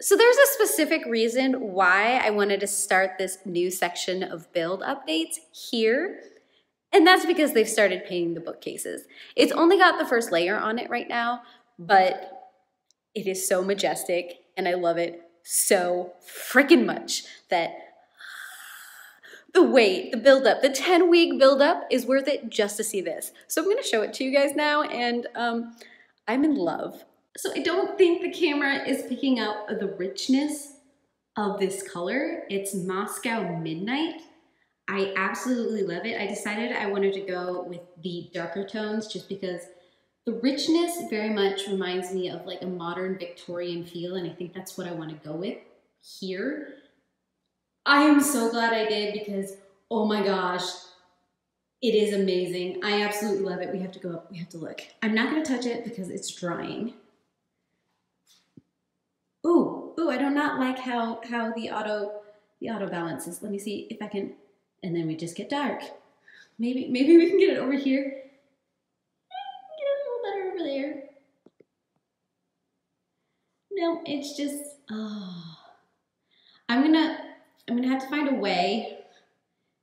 So there's a specific reason why I wanted to start this new section of build updates here, and that's because they've started painting the bookcases. It's only got the first layer on it right now, but it is so majestic, and I love it so freaking much that the wait, the build-up, the 10-week build-up is worth it just to see this. So I'm gonna show it to you guys now, and I'm in love. So I don't think the camera is picking up the richness of this color. It's Moscow Midnight. I absolutely love it. I decided I wanted to go with the darker tones just because the richness very much reminds me of like a modern Victorian feel, and I think that's what I want to go with here. I am so glad I did because, oh my gosh, it is amazing. I absolutely love it. We have to go up, we have to look. I'm not gonna touch it because it's drying. Ooh, I do not like how the auto balances. Let me see if I can, and then we just get dark. Maybe we can get it over here. Get it a little better over there. No, it's just, oh. I'm gonna have to find a way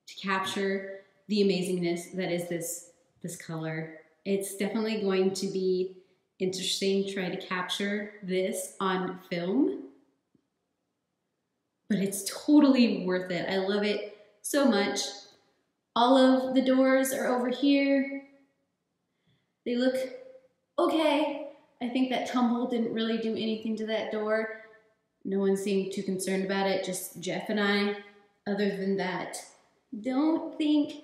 to capture the amazingness that is this color. It's definitely going to be interesting to try to capture this on film, but it's totally worth it. I love it so much. All of the doors are over here. They look okay. I think that tumble didn't really do anything to that door. No one seemed too concerned about it, just Jeff and I. Other than that, don't think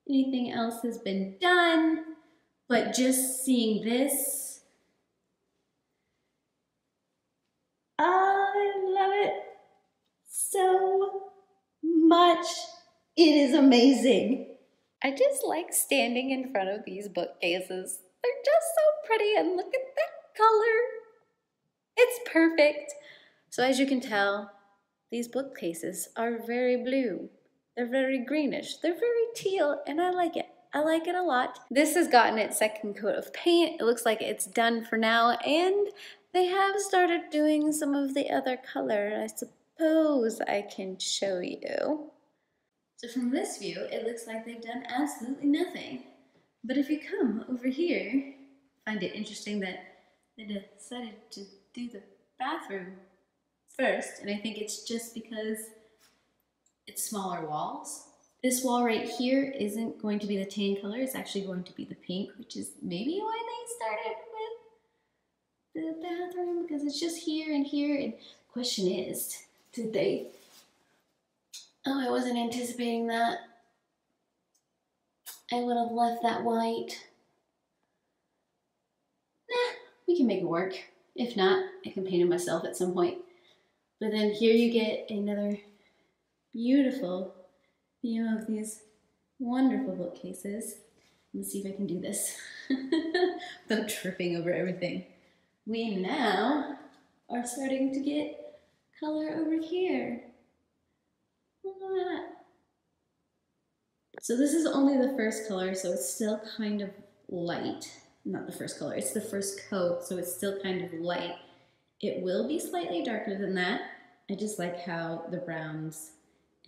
anything else has been done, but just seeing this, I love it so much. It is amazing. I just like standing in front of these bookcases. They're just so pretty, and look at that color. It's perfect. So as you can tell, these bookcases are very blue. They're very greenish. They're very teal, and I like it. I like it a lot. This has gotten its second coat of paint. It looks like it's done for now, and they have started doing some of the other color. I suppose I can show you. So from this view, it looks like they've done absolutely nothing. But if you come over here, find it interesting that they decided to do the bathroom first, and I think it's just because it's smaller walls. This wall right here isn't going to be the tan color, it's actually going to be the pink, which is maybe why they started with the bathroom, because it's just here and here. And the question is, did they... Oh, I wasn't anticipating that. I would have left that white. Nah, we can make it work. If not, I can paint it myself at some point. But then here you get another beautiful view of these wonderful bookcases. Let's see if I can do this without tripping over everything. We now are starting to get color over here. Look at that. So this is only the first color, so it's still kind of light. Not the first color, it's the first coat, so it's still kind of light. It will be slightly darker than that. I just like how the browns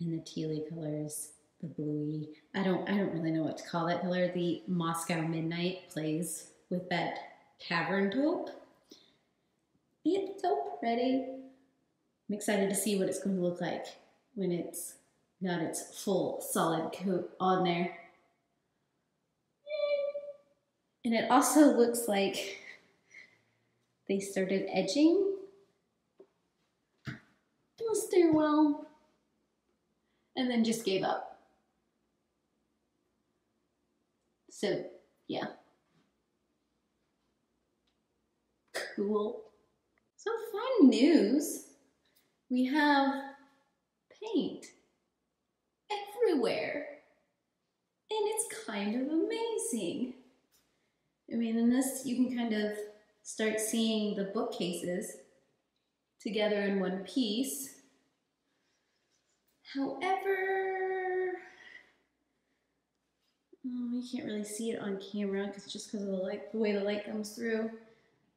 and the tealy colors, the bluey, I don't really know what to call that color. The Moscow Midnight plays with that tavern taupe. It's so pretty. I'm excited to see what it's going to look like when it's got its full solid coat on there. And it also looks like they started edging the stairwell and then just gave up. So, yeah. Cool. So fun news. We have paint everywhere. And it's kind of amazing. I mean, in this, you can kind of start seeing the bookcases together in one piece. However, you can't really see it on camera just because of the light, the way the light comes through.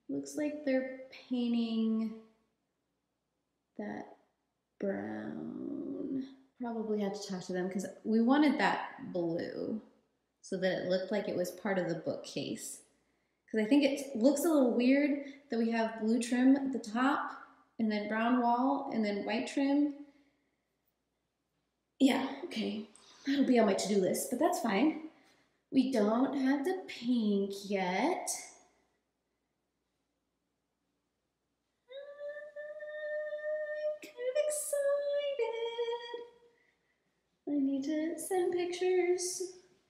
Looks like they're painting that brown. Probably had to talk to them because we wanted that blue so that it looked like it was part of the bookcase. Because I think it looks a little weird that we have blue trim at the top and then brown wall and then white trim. Yeah, okay, that'll be on my to-do list, but that's fine. We don't have the pink yet. I'm kind of excited. I need to send pictures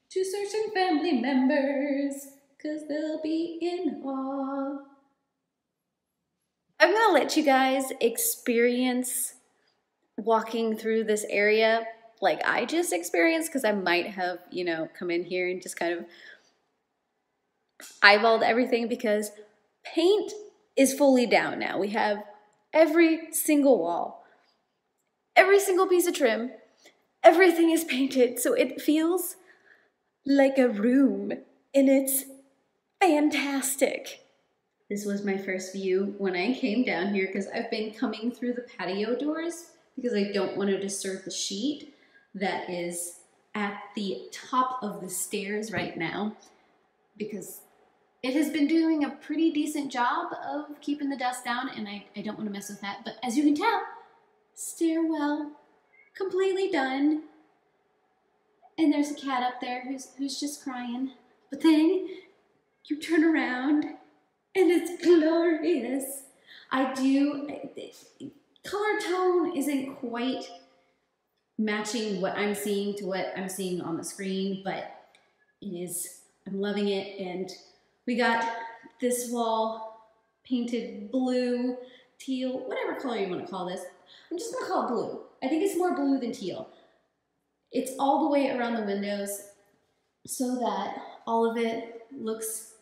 to certain family members because they'll be in awe. I'm gonna let you guys experience walking through this area like I just experienced, because I might have, you know, come in here and just kind of eyeballed everything because paint is fully down now. We have every single wall, every single piece of trim, everything is painted, so it feels like a room, and it's fantastic. This was my first view when I came down here because I've been coming through the patio doors because I don't want to disturb the sheet that is at the top of the stairs right now, because it has been doing a pretty decent job of keeping the dust down, and I don't want to mess with that. But as you can tell, stairwell completely done. And there's a cat up there who's just crying. But then you turn around and it's glorious. Color tone isn't quite matching what I'm seeing to what I'm seeing on the screen, but it is, I'm loving it. And we got this wall painted blue, teal, whatever color you want to call this. I'm just gonna call it blue. I think it's more blue than teal. It's all the way around the windows so that all of it looks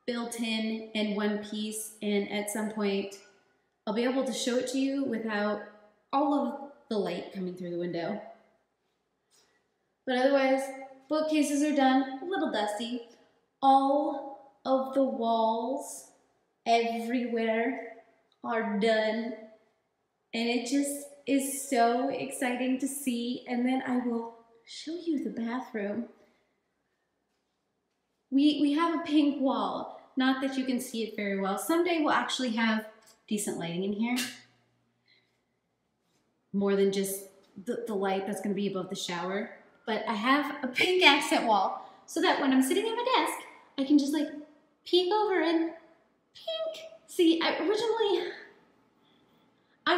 built in one piece, and at some point I'll be able to show it to you without all of the light coming through the window. But otherwise, bookcases are done, a little dusty. All of the walls everywhere are done, and it just is so exciting to see. And then I will show you the bathroom. We have a pink wall, not that you can see it very well. Someday we'll actually have decent lighting in here, more than just the light that's going to be above the shower. But I have a pink accent wall so that when I'm sitting at my desk, I can just like peek over and pink. See, I'm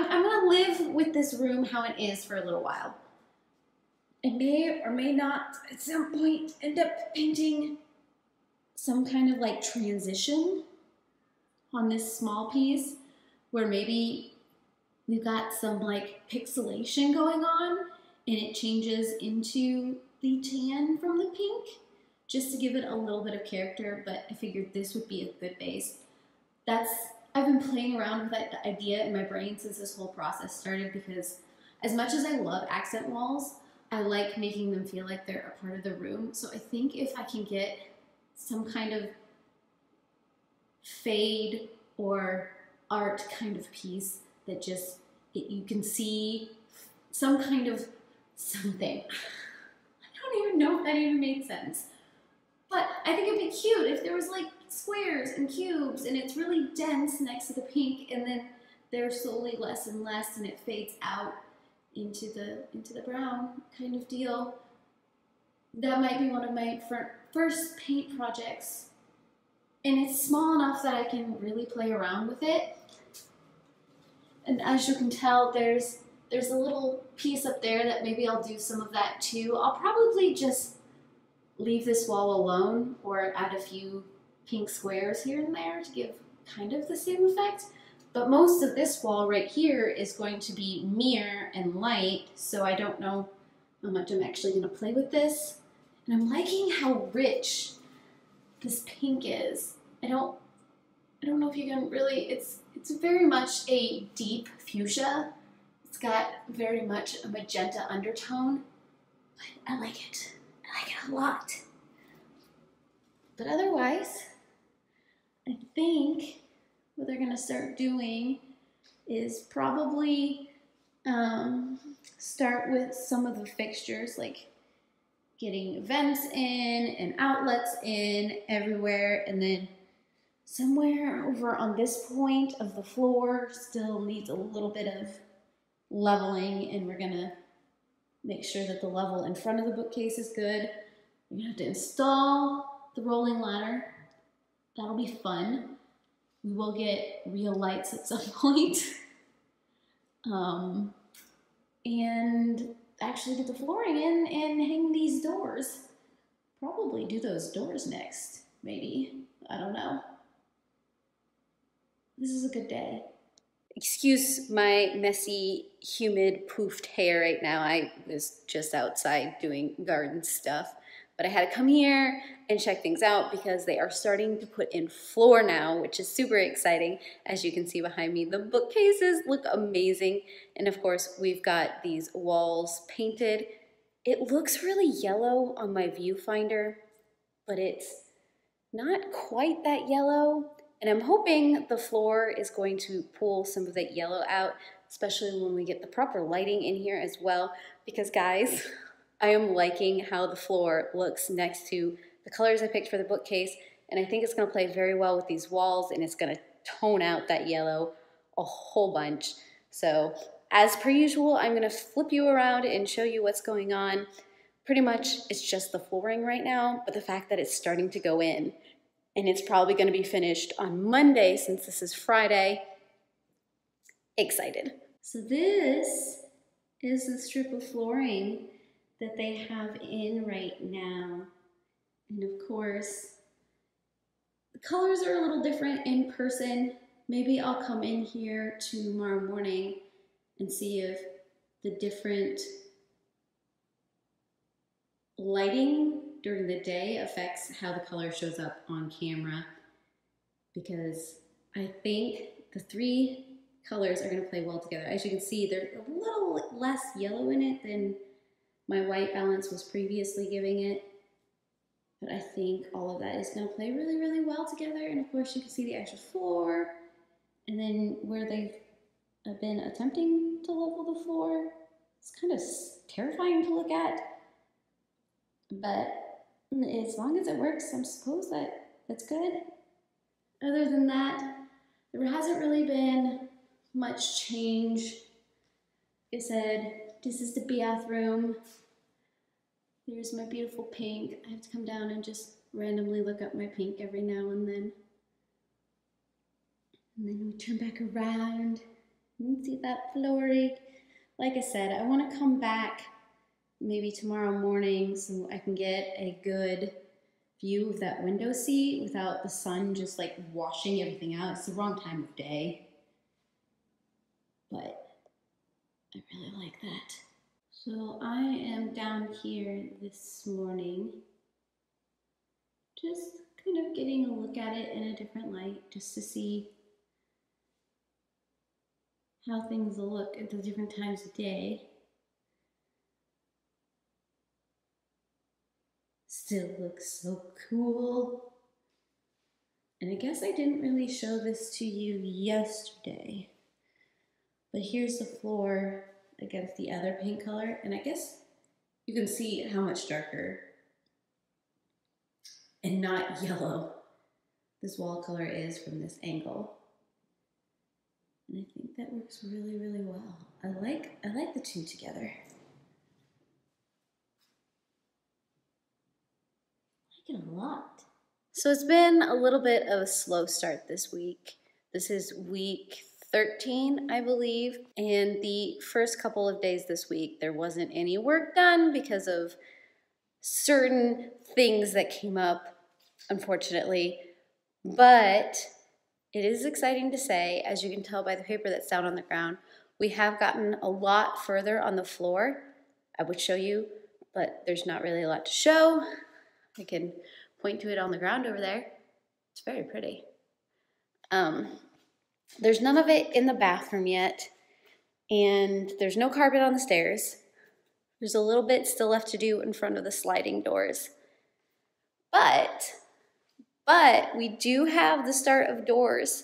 gonna live with this room how it is for a little while. I may or may not at some point end up painting some kind of like transition on this small piece where maybe we've got some like pixelation going on and it changes into the tan from the pink just to give it a little bit of character, but I figured this would be a good base. I've been playing around with that idea in my brain since this whole process started, because as much as I love accent walls, I like making them feel like they're a part of the room. So I think if I can get some kind of fade or art kind of piece that just, you can see some kind of something. I don't even know if that even made sense. But I think it'd be cute if there was like squares and cubes and it's really dense next to the pink, and then they're slowly less and less and it fades out into the brown kind of deal. That might be one of my first paint projects. And it's small enough that I can really play around with it. And as you can tell, there's a little piece up there that maybe I'll do some of that too. I'll probably just leave this wall alone or add a few pink squares here and there to give kind of the same effect. But most of this wall right here is going to be mirror and light, so I don't know how much I'm actually going to play with this. And I'm liking how rich this pink is. I don't know if you can really, it's very much a deep fuchsia. It's got very much a magenta undertone, but I like it. I like it a lot. But otherwise, I think what they're gonna start doing is probably start with some of the fixtures, like getting vents in and outlets in everywhere, and then somewhere over on this point of the floor still needs a little bit of leveling, and we're gonna make sure that the level in front of the bookcase is good. We're gonna have to install the rolling ladder. That'll be fun. We will get real lights at some point. And actually get the flooring in and hang these doors. Probably do those doors next, maybe. I don't know. This is a good day. Excuse my messy, humid, poofed hair right now. I was just outside doing garden stuff. But I had to come here and check things out because they are starting to put in floor now, which is super exciting. As you can see behind me, the bookcases look amazing. And of course, we've got these walls painted. It looks really yellow on my viewfinder, but it's not quite that yellow. And I'm hoping the floor is going to pull some of that yellow out, especially when we get the proper lighting in here as well. Because guys, I am liking how the floor looks next to the colors I picked for the bookcase, and I think it's going to play very well with these walls, and it's going to tone out that yellow a whole bunch. So, as per usual, I'm going to flip you around and show you what's going on. Pretty much, it's just the flooring right now, but the fact that it's starting to go in, and it's probably going to be finished on Monday since this is Friday. Excited. So this is the strip of flooring that they have in right now. And of course, the colors are a little different in person. Maybe I'll come in here tomorrow morning and see if the different lighting during the day affects how the color shows up on camera, because I think the three colors are going to play well together. As you can see, there's a little less yellow in it than my white balance was previously giving it, but I think all of that is going to play really, really well together. And of course, you can see the extra floor, and then where they've been attempting to level the floor. It's kind of terrifying to look at, but as long as it works, I suppose that's good. Other than that, there hasn't really been much change. Like I said, this is the bathroom. There's my beautiful pink. I have to come down and just randomly look up my pink every now and then. And then we turn back around and see that flooring. Like I said, I want to come back maybe tomorrow morning so I can get a good view of that window seat without the sun just like washing everything out. It's the wrong time of day, but I really like that. So I am down here this morning, just kind of getting a look at it in a different light, just to see how things look at the different times of day. Still looks so cool. And I guess I didn't really show this to you yesterday, but here's the floor against the other paint color, and I guess you can see how much darker and not yellow this wall color is from this angle. And I think that works really, really well. I like the two together. I like it a lot. So it's been a little bit of a slow start this week. This is week 13, I believe, and the first couple of days this week there wasn't any work done because of certain things that came up, unfortunately. But it is exciting to say, as you can tell by the paper that's down on the ground, we have gotten a lot further on the floor. I would show you, but there's not really a lot to show. I can point to it on the ground over there. It's very pretty. There's none of it in the bathroom yet, and there's no carpet on the stairs. There's a little bit still left to do in front of the sliding doors. But we do have the start of doors.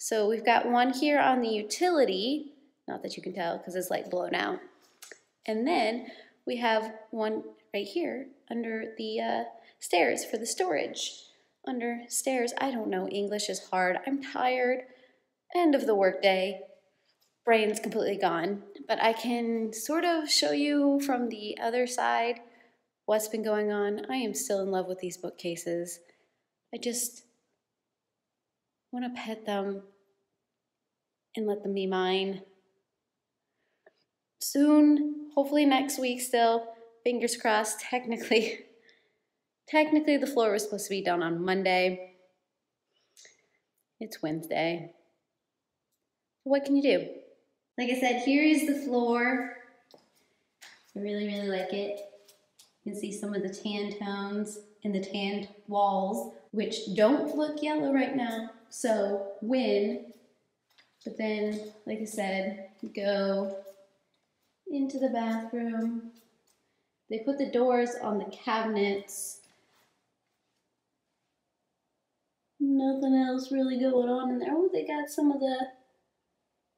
So we've got one here on the utility, not that you can tell because it's like blown out. And then we have one right here under the stairs for the storage. Under stairs, I don't know, English is hard. I'm tired. End of the workday. Brain's completely gone. But I can sort of show you from the other side what's been going on. I am still in love with these bookcases. I just want to pet them and let them be mine. Soon, hopefully next week still, fingers crossed, technically the floor was supposed to be done on Monday. It's Wednesday. What can you do? Like I said, here is the floor. I really, really like it. You can see some of the tan tones in the tanned walls, which don't look yellow right now. So but then, like I said, go into the bathroom. They put the doors on the cabinets. Nothing else really going on in there. Oh, they got some of the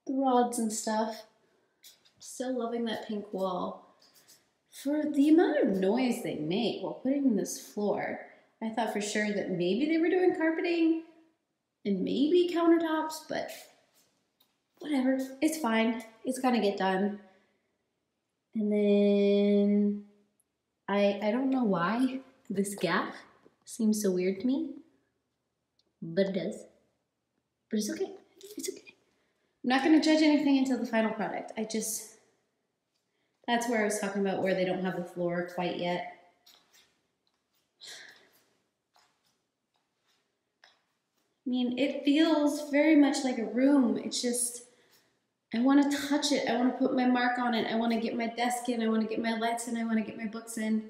rods and stuff. Still loving that pink wall. For the amount of noise they make while putting in this floor, I thought for sure that maybe they were doing carpeting and maybe countertops, but whatever, it's fine. It's gonna get done. And then I don't know why this gap seems so weird to me, but it does. But it's okay. It's okay. I'm not gonna judge anything until the final product. That's where I was talking about where they don't have the floor quite yet. I mean, it feels very much like a room. It's just, I want to touch it. I want to put my mark on it. I want to get my desk in. I want to get my lights in. I want to get my books in.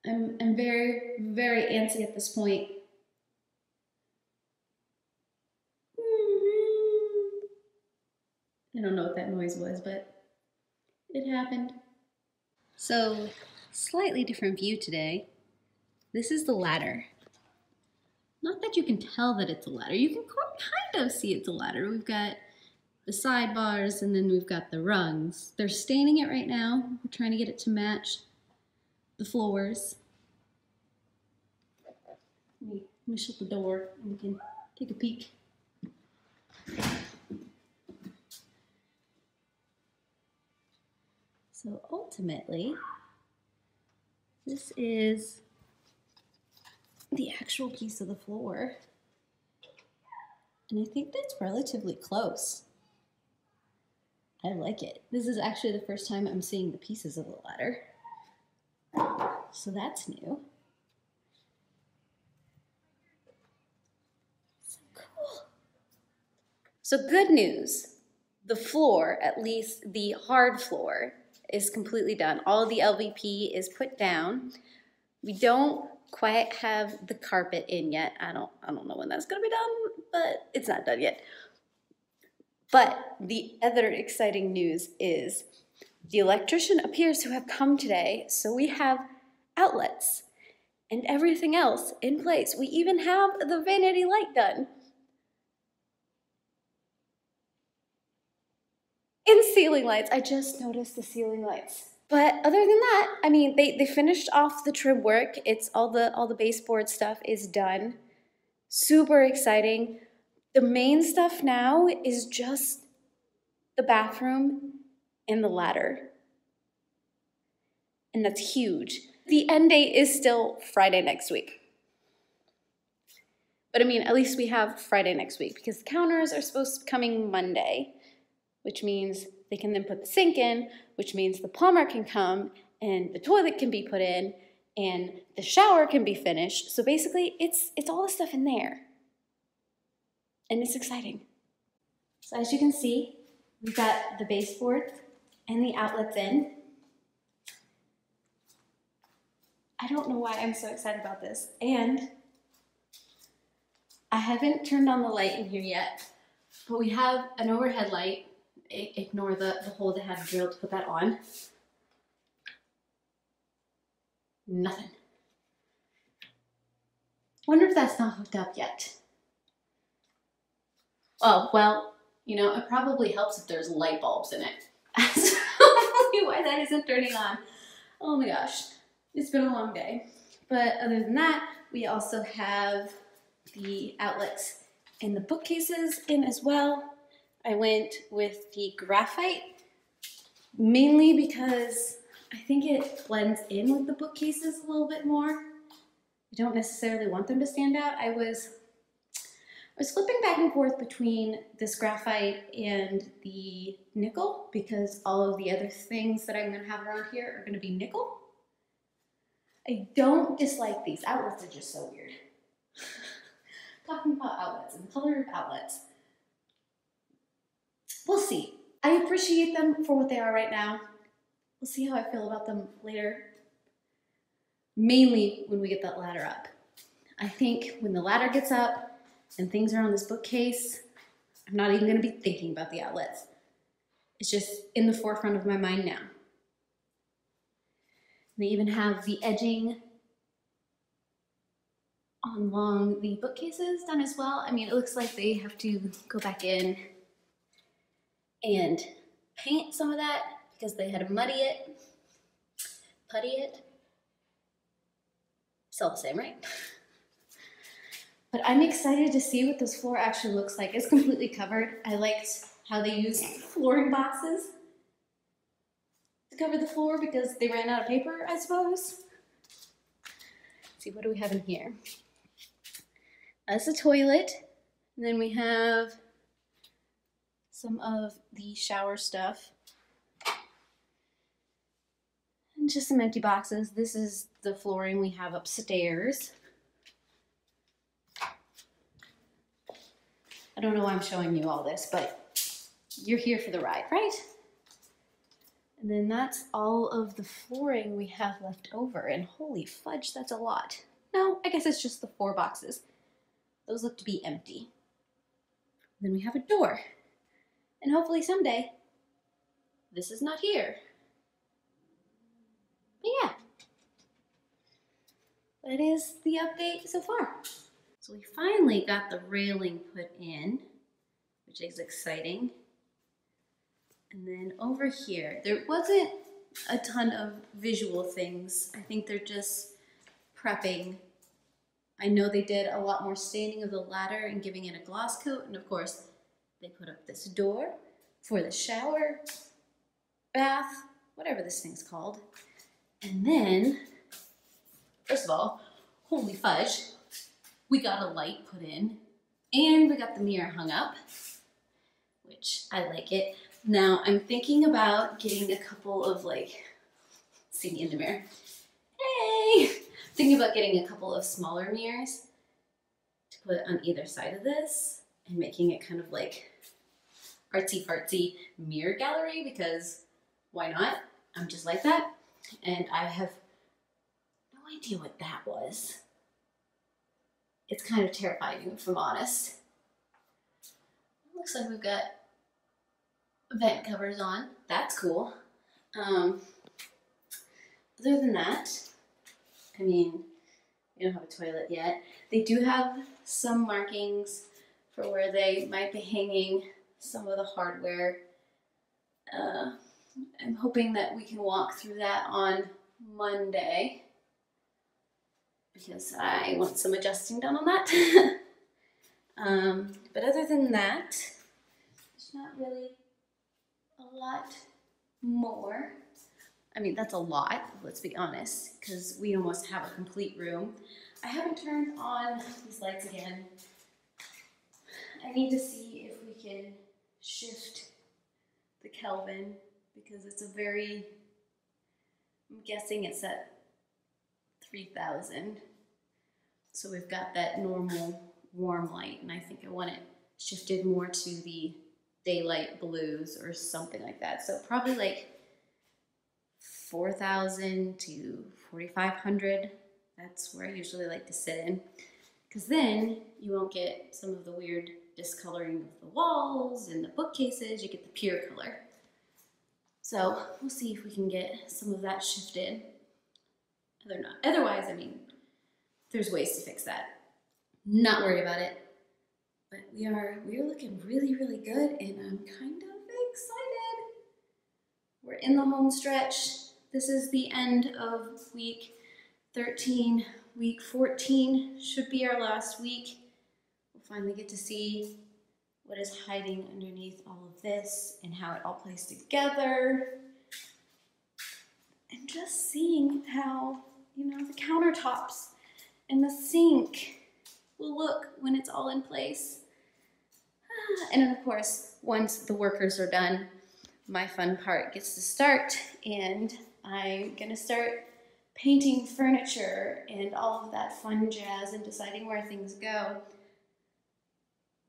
I'm very, very antsy at this point. I don't know what that noise was, but it happened. So, slightly different view today. This is the ladder. Not that you can tell that it's a ladder. You can kind of see it's a ladder. We've got the sidebars and then we've got the rungs. They're staining it right now. We're trying to get it to match the floors. Let me shut the door and we can take a peek. So ultimately, this is the actual piece of the floor. And I think that's relatively close. I like it. This is actually the first time I'm seeing the pieces of the ladder. So that's new. So cool. So good news. The floor, at least the hard floor, is completely done. All the LVP is put down. We don't quite have the carpet in yet. I don't know when that's gonna be done, but it's not done yet. But the other exciting news is the electrician appears to have come today, so we have outlets and everything else in place. We even have the vanity light done. And ceiling lights. I just noticed the ceiling lights. But other than that, I mean, they finished off the trim work. It's all the baseboard stuff is done. Super exciting. The main stuff now is just the bathroom and the ladder. And that's huge. The end date is still Friday next week. But I mean, at least we have Friday next week because the counters are supposed to be coming Monday, which means they can then put the sink in, which means the plumber can come and the toilet can be put in and the shower can be finished. So basically, it's all the stuff in there. And it's exciting. So as you can see, we've got the baseboard and the outlets in. I don't know why I'm so excited about this. And I haven't turned on the light in here yet, but we have an overhead light. Ignore the hole they had drilled to put that on. Nothing. Wonder if that's not hooked up yet. Oh, well, you know, it probably helps if there's light bulbs in it. That's probably why that isn't turning on. Oh my gosh, it's been a long day. But other than that, we also have the outlets and the bookcases in as well. I went with the graphite mainly because I think it blends in with the bookcases a little bit more. I don't necessarily want them to stand out. I was flipping back and forth between this graphite and the nickel because all of the other things that I'm going to have around here are going to be nickel. I don't dislike these. Outlets are just so weird. Talking about outlets and the color of outlets. We'll see. I appreciate them for what they are right now. We'll see how I feel about them later. Mainly when we get that ladder up. I think when the ladder gets up and things are on this bookcase, I'm not even going to be thinking about the outlets. It's just in the forefront of my mind now. They even have the edging along the bookcases done as well. I mean, it looks like they have to go back in and paint some of that because they had to muddy it, putty it. It's all the same, right? But I'm excited to see what this floor actually looks like. It's completely covered. I liked how they used flooring boxes to cover the floor because they ran out of paper, I suppose. Let's see, what do we have in here? That's a toilet. And then we have some of the shower stuff. And just some empty boxes. This is the flooring we have upstairs. I don't know why I'm showing you all this, but you're here for the ride, right? And then that's all of the flooring we have left over. And holy fudge, that's a lot. No, I guess it's just the 4 boxes. Those look to be empty. Then we have a door. And hopefully someday, this is not here. But yeah, that is the update so far. So we finally got the railing put in, which is exciting. And then over here, there wasn't a ton of visual things. I think they're just prepping. I know they did a lot more staining of the ladder and giving it a gloss coat. And of course, they put up this door for the shower, bath, whatever this thing's called. And then, first of all, holy fudge, we got a light put in and we got the mirror hung up, which I like it. Now I'm thinking about getting a couple of see me in the mirror. Hey! Thinking about getting a couple of smaller mirrors to put on either side of this and making it kind of like artsy-fartsy mirror gallery because why not? I'm just like that. And I have no idea what that was. It's kind of terrifying if I'm honest. It looks like we've got vent covers on. That's cool. Other than that, I mean, we don't have a toilet yet. They do have some markings for where they might be hanging some of the hardware. I'm hoping that we can walk through that on Monday because I want some adjusting done on that. But other than that, there's not really a lot more. I mean, that's a lot, let's be honest, because we almost have a complete room. I haven't turned on these lights again. I need to see if we can shift the Kelvin because it's a very, I'm guessing it's at 3000. So we've got that normal warm light and I think I want it shifted more to the daylight blues or something like that. So probably like 4000 to 4500. That's where I usually like to sit in because then you won't get some of the weird discoloring of the walls and the bookcases. You get the pure color. So we'll see if we can get some of that shifted. Otherwise, I mean, there's ways to fix that. Not worried about it. But we're looking really, really good, and I'm kind of excited. We're in the home stretch. This is the end of week 13. Week 14 should be our last week. We'll finally get to see what is hiding underneath all of this and how it all plays together. And just seeing how, you know, the countertops and the sink will look when it's all in place. And then of course, once the workers are done, my fun part gets to start, and I'm gonna start painting furniture and all of that fun jazz and deciding where things go.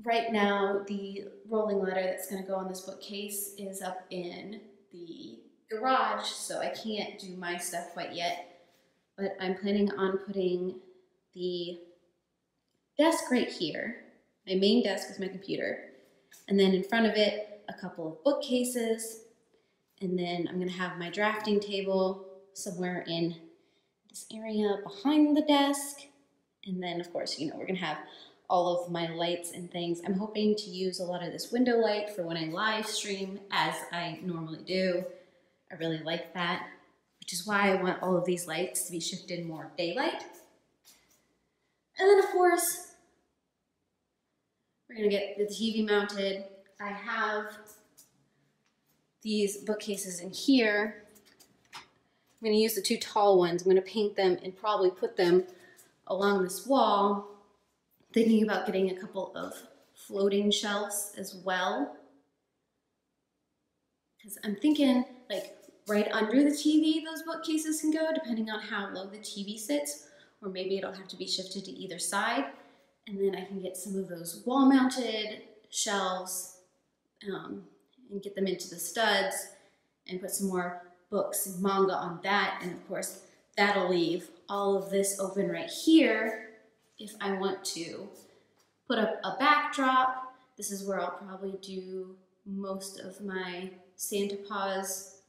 Right now, the rolling ladder that's gonna go on this bookcase is up in the garage, so I can't do my stuff quite yet, but I'm planning on putting the desk right here, my main desk with my computer, and then in front of it, a couple of bookcases, and then I'm gonna have my drafting table somewhere in this area behind the desk, and then of course, you know, we're gonna have all of my lights and things. I'm hoping to use a lot of this window light for when I live stream, as I normally do. I really like that, which is why I want all of these lights to be shifted more daylight. And then of course, we're gonna get the TV mounted. I have these bookcases in here. I'm gonna use the two tall ones. I'm gonna paint them and probably put them along this wall. Thinking about getting a couple of floating shelves as well. Because I'm thinking like right under the TV, those bookcases can go, depending on how low the TV sits, or maybe it'll have to be shifted to either side. And then I can get some of those wall-mounted shelves and get them into the studs and put some more books and manga on that. And of course, that'll leave all of this open right here if I want to put up a backdrop. This is where I'll probably do most of my Santa Paws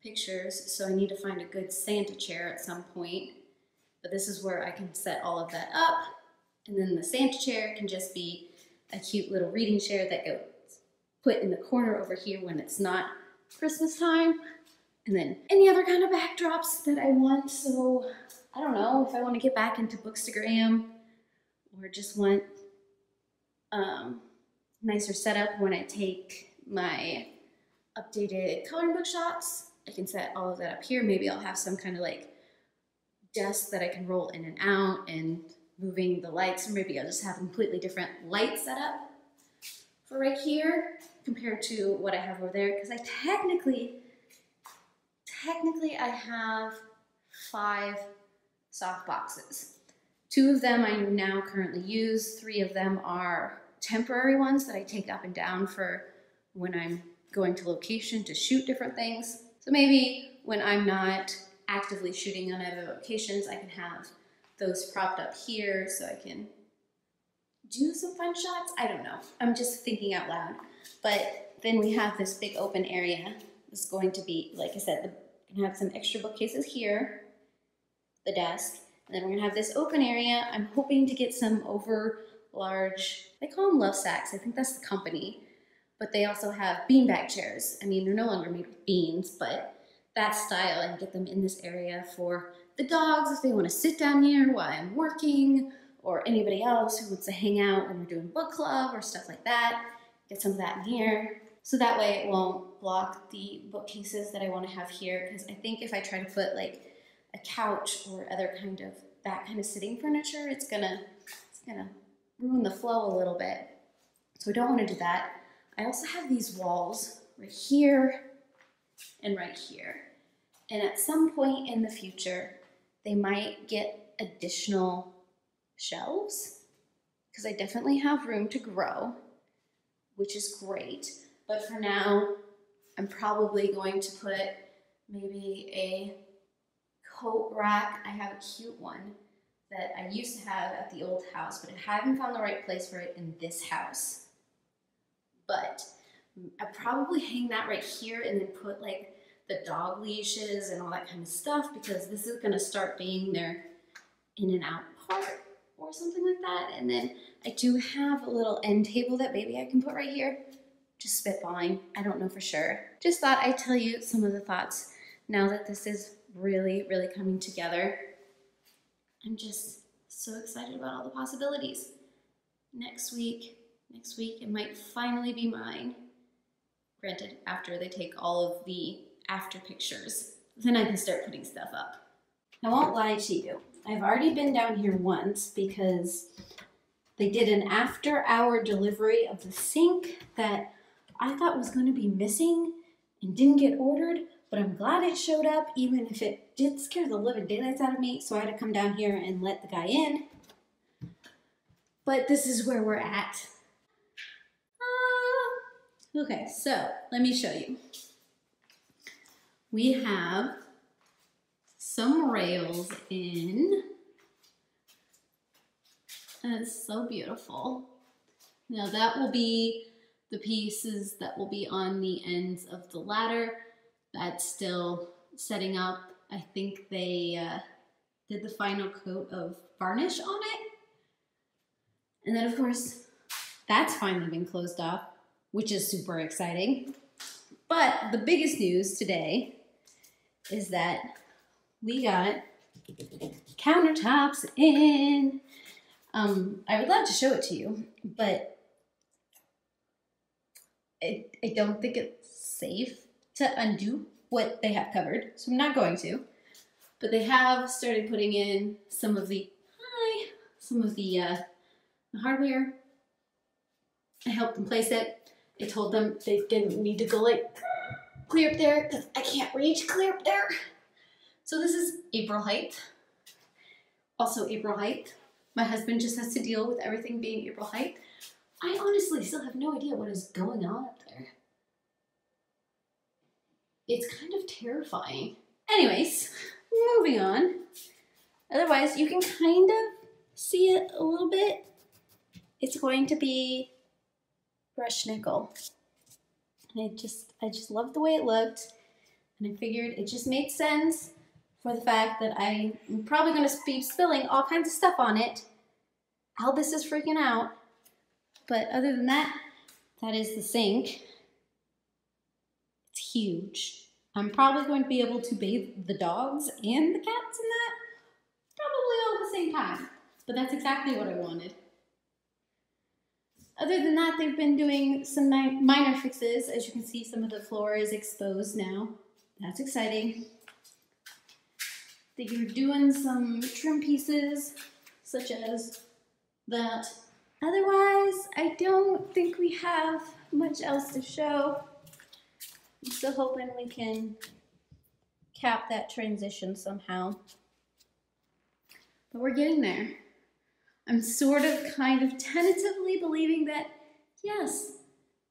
pictures, so I need to find a good Santa chair at some point. But this is where I can set all of that up. And then the Santa chair can just be a cute little reading chair that goes put in the corner over here when it's not Christmas time. And then any other kind of backdrops that I want. So I don't know if I want to get back into Bookstagram or just want nicer setup when I take my updated coloring book shots. I can set all of that up here. Maybe I'll have some kind of like desk that I can roll in and out and moving the lights, or maybe I'll just have a completely different light setup for right here compared to what I have over there, because I technically I have 5 soft boxes. 2 of them I now currently use. 3 of them are temporary ones that I take up and down for when I'm going to location to shoot different things. So maybe when I'm not actively shooting on other locations, I can have those propped up here so I can do some fun shots. I don't know. I'm just thinking out loud. But then we have this big open area. It's going to be, like I said, we're gonna have some extra bookcases here, the desk, and then we're gonna have this open area. I'm hoping to get some over large, they call them love sacks. I think that's the company, but they also have beanbag chairs. I mean, they're no longer made with beans, but that style, and get them in this area for the dogs if they want to sit down here while I'm working, or anybody else who wants to hang out when we're doing book club or stuff like that. Get some of that in here. So that way it won't block the bookcases that I want to have here, because I think if I try to put like a couch or other kind of that kind of sitting furniture, it's gonna ruin the flow a little bit. So I don't want to do that. I also have these walls right here and right here. And at some point in the future, they might get additional shelves, because I definitely have room to grow, which is great. But for now, I'm probably going to put maybe a coat rack. I have a cute one that I used to have at the old house, but I haven't found the right place for it in this house. But I'll probably hang that right here and then put like the dog leashes and all that kind of stuff, because this is gonna start being their in and out part. or something like that. And then I do have a little end table that maybe I can put right here. Just spitballing, I don't know for sure. Just thought I'd tell you some of the thoughts now that this is really, really coming together. I'm just so excited about all the possibilities. Next week, it might finally be mine. Granted, after they take all of the after pictures, then I can start putting stuff up. I won't lie to you. I've already been down here once because they did an after-hour delivery of the sink that I thought was going to be missing and didn't get ordered, but I'm glad it showed up, even if it did scare the living daylights out of me, so I had to come down here and let the guy in. But this is where we're at. Okay, so let me show you. We have some rails in. And it's so beautiful. Now that will be the pieces that will be on the ends of the ladder. That's still setting up. I think they did the final coat of varnish on it. And then of course, that's finally been closed off, which is super exciting. But the biggest news today is that we got countertops in. I would love to show it to you, but I don't think it's safe to undo what they have covered, so I'm not going to. But they have started putting in some of the hardware. I helped them place it. I told them they didn't need to go like clear up there because I can't reach clear up there. So this is April height. Also April height. My husband just has to deal with everything being April height. I honestly still have no idea what is going on up there. It's kind of terrifying. Anyways, moving on. Otherwise, you can kind of see it a little bit. It's going to be brushed nickel. And I just loved the way it looked. And I figured it just made sense for the fact that I'm probably going to be spilling all kinds of stuff on it. Albus is freaking out. But other than that, that is the sink. It's huge. I'm probably going to be able to bathe the dogs and the cats in that. Probably all at the same time. But that's exactly what I wanted. Other than that, they've been doing some minor fixes. As you can see, some of the floor is exposed now. That's exciting. They're doing some trim pieces, such as that. Otherwise, I don't think we have much else to show. I'm still hoping we can cap that transition somehow. But we're getting there. I'm sort of kind of tentatively believing that, yes,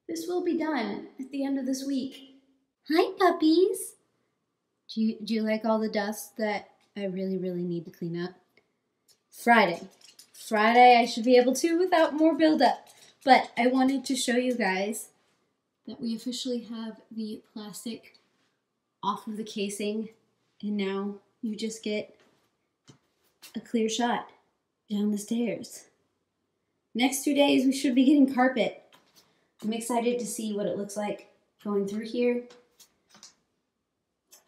this will be done at the end of this week. Hi, puppies. Do you like all the dust that I really, really need to clean up? Friday I should be able to without more buildup. But I wanted to show you guys that we officially have the plastic off of the casing, and now you just get a clear shot down the stairs. Next 2 days we should be getting carpet. I'm excited to see what it looks like going through here.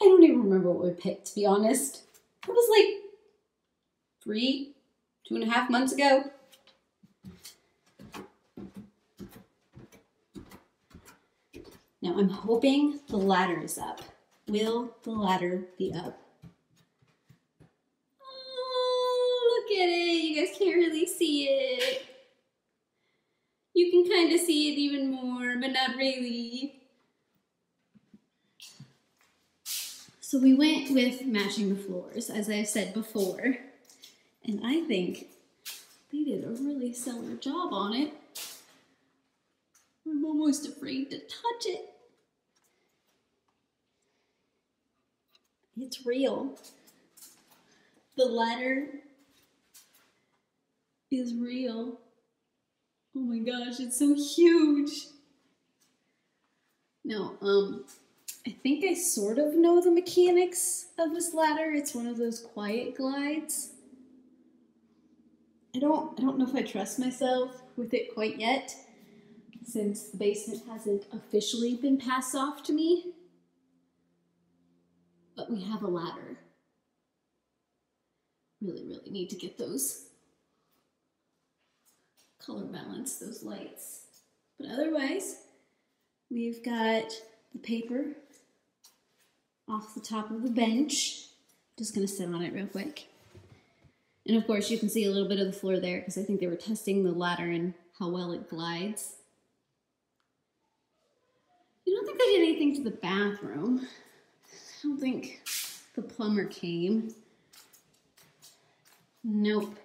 I don't even remember what we picked, to be honest. It was like 2.5 months ago. Now I'm hoping the ladder is up. Will the ladder be up? Oh, look at it. You guys can't really see it. You can kind of see it even more, but not really. So we went with matching the floors, as I've said before. And I think they did a really stellar job on it. I'm almost afraid to touch it. It's real. The ladder is real. Oh my gosh, it's so huge. Now, I think I sort of know the mechanics of this ladder. It's one of those quiet glides. I don't know if I trust myself with it quite yet, since the basement hasn't officially been passed off to me. But we have a ladder. Really, really need to get those color balance, those lights. But otherwise, we've got the paper off the top of the bench. Just gonna sit on it real quick. And of course, you can see a little bit of the floor there because I think they were testing the ladder and how well it glides. I don't think they did anything to the bathroom. I don't think the plumber came. Nope.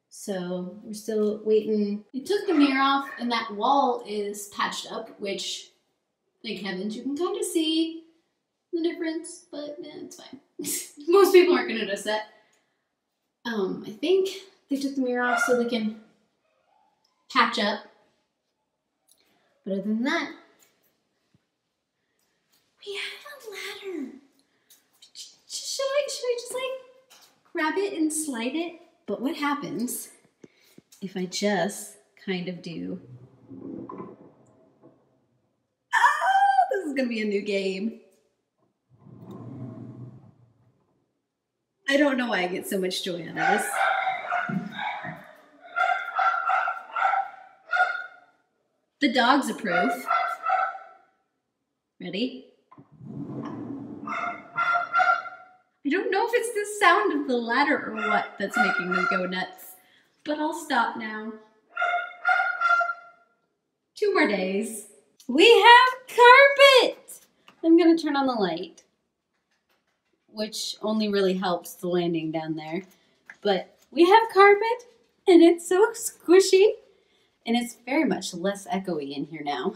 So we're still waiting. They took the mirror off and that wall is patched up, which, thank heavens, you can kind of see the difference, but it's fine. Most people aren't gonna notice that. I think they took the mirror off so they can patch up. But other than that, we have a ladder. Should I just like grab it and slide it? But what happens if I just kind of do? Oh, this is gonna be a new game. I don't know why I get so much joy out of this. The dogs approve. Ready? I don't know if it's the sound of the ladder or what that's making them go nuts, but I'll stop now. 2 more days. We have carpet! I'm gonna turn on the light, which only really helps the landing down there. But we have carpet, and it's so squishy, and it's very much less echoey in here now.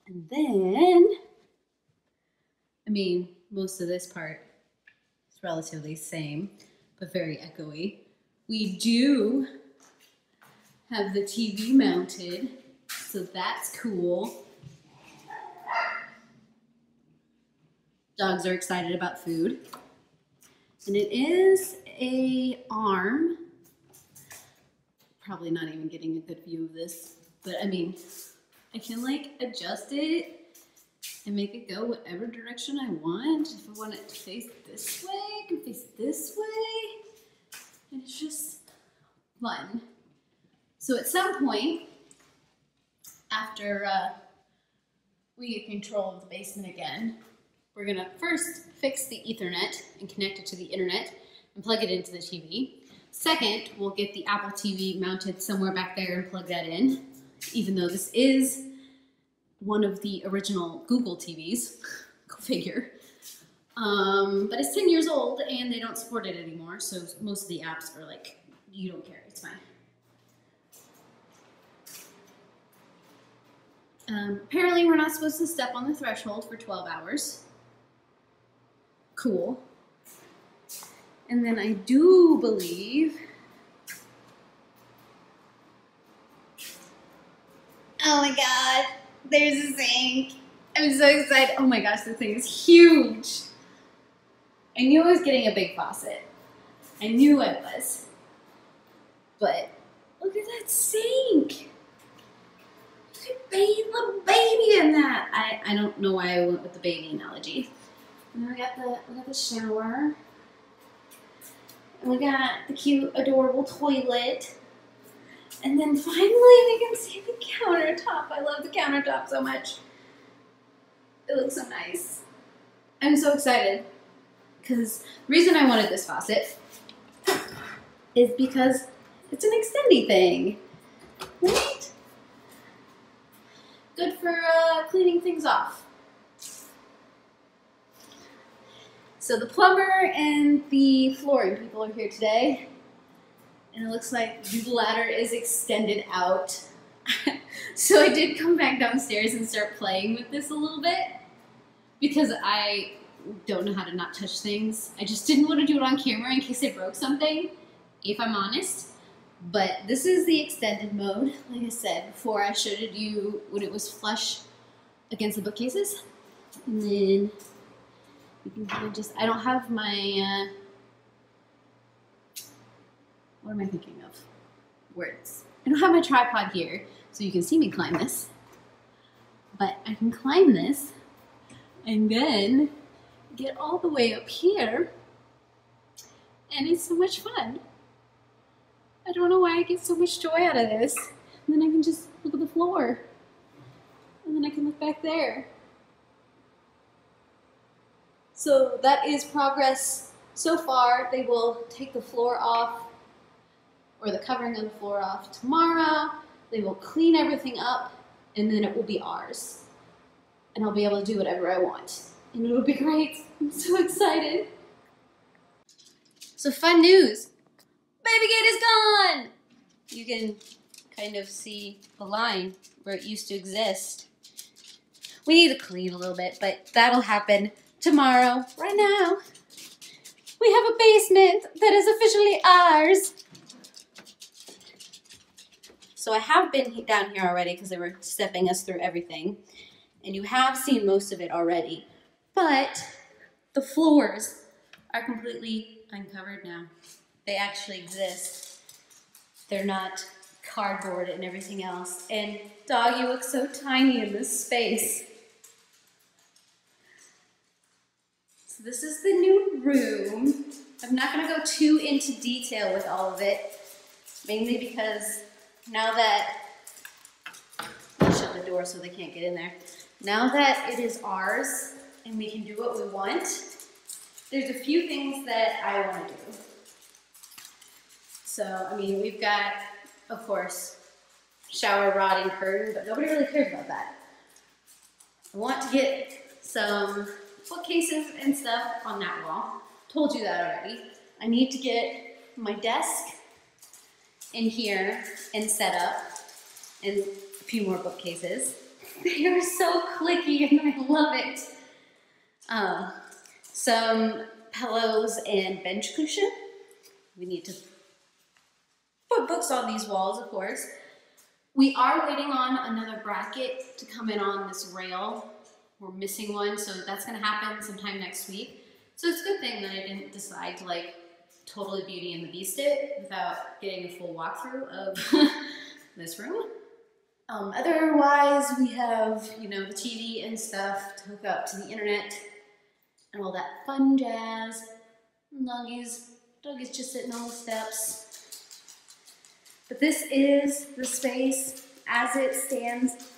And then, I mean, most of this part is relatively the same, but very echoey. We do have the TV mounted, so that's cool. Dogs are excited about food. And it is a arm. Probably not even getting a good view of this, but I mean, I can like adjust it and make it go whatever direction I want. If I want it to face this way, I can face this way. And it's just fun. So at some point, after we get control of the basement again, we're gonna first fix the Ethernet and connect it to the internet and plug it into the TV. Second, we'll get the Apple TV mounted somewhere back there and plug that in, even though this is one of the original Google TVs, go figure. But it's 10 years old and they don't support it anymore, so most of the apps are like, you don't care, it's fine. Apparently we're not supposed to step on the threshold for 12 hours. Cool. And then I do believe, oh my God, there's a sink. I'm so excited. Oh my gosh, this thing is huge. I knew I was getting a big faucet. I knew I was. But look at that sink. You could bathe the baby in that. I don't know why I went with the baby analogy. And then we got the shower. And we got the cute, adorable toilet. And then finally we can see the countertop. I love the countertop so much. It looks so nice. I'm so excited. Because the reason I wanted this faucet is because it's an extendy thing. Right? Good for cleaning things off. So the plumber and the flooring people are here today. And it looks like the ladder is extended out. So I did come back downstairs and start playing with this a little bit because I don't know how to not touch things. I just didn't want to do it on camera in case I broke something, if I'm honest. But this is the extended mode. Like I said before, I showed you when it was flush against the bookcases. And then you can kind of just, I don't have my What am I thinking of? Words. I don't have my tripod here, so you can see me climb this. But I can climb this and then get all the way up here. And it's so much fun. I don't know why I get so much joy out of this. And then I can just look at the floor. And then I can look back there. So that is progress so far. They will take the floor off, or the covering of the floor off tomorrow. They will clean everything up, and then it will be ours. And I'll be able to do whatever I want. And it'll be great. I'm so excited. So fun news. Baby gate is gone! You can kind of see the line where it used to exist. We need to clean a little bit, but that'll happen tomorrow. Right now, we have a basement that is officially ours. So I have been down here already because they were stepping us through everything. And you have seen most of it already. But the floors are completely uncovered now. They actually exist. They're not cardboard and everything else. And doggy looks so tiny in this space. So this is the new room. I'm not gonna go too into detail with all of it, mainly because now that, I'll shut the door so they can't get in there. Now that it is ours and we can do what we want, there's a few things that I want to do. So, I mean, we've got, of course, shower rod and curtain, but nobody really cares about that. I want to get some bookcases and stuff on that wall. Told you that already. I need to get my desk in here and set up, and a few more bookcases. They are so clicky and I love it. Some pillows and bench cushion. We need to put books on these walls, of course. We are waiting on another bracket to come in on this rail. We're missing one, so that's gonna happen sometime next week. So it's a good thing that I didn't decide to like totally Beauty and the Beast it without getting a full walkthrough of this room. Otherwise, we have, you know, the TV and stuff to hook up to the internet and all that fun jazz. Doggy's just sitting on the steps. But this is the space as it stands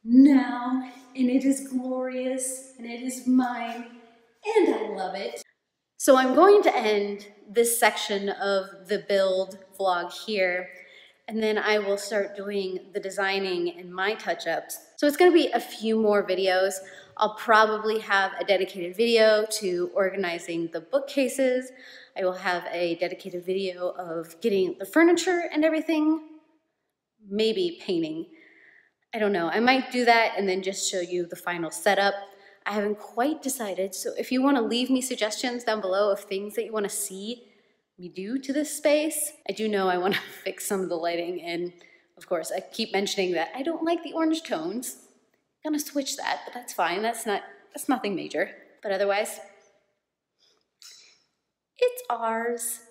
now, and it is glorious, and it is mine, and I love it. So I'm going to end this section of the build vlog here, and then I will start doing the designing and my touch-ups. So it's gonna be a few more videos. I'll probably have a dedicated video to organizing the bookcases. I will have a dedicated video of getting the furniture and everything. Maybe painting. I don't know. I might do that and then just show you the final setup. I haven't quite decided, so if you wanna leave me suggestions down below of things that you wanna see me do to this space. I do know I wanna fix some of the lighting, and of course I keep mentioning that I don't like the orange tones. I'm gonna switch that, but that's fine. That's nothing major. But otherwise, it's ours.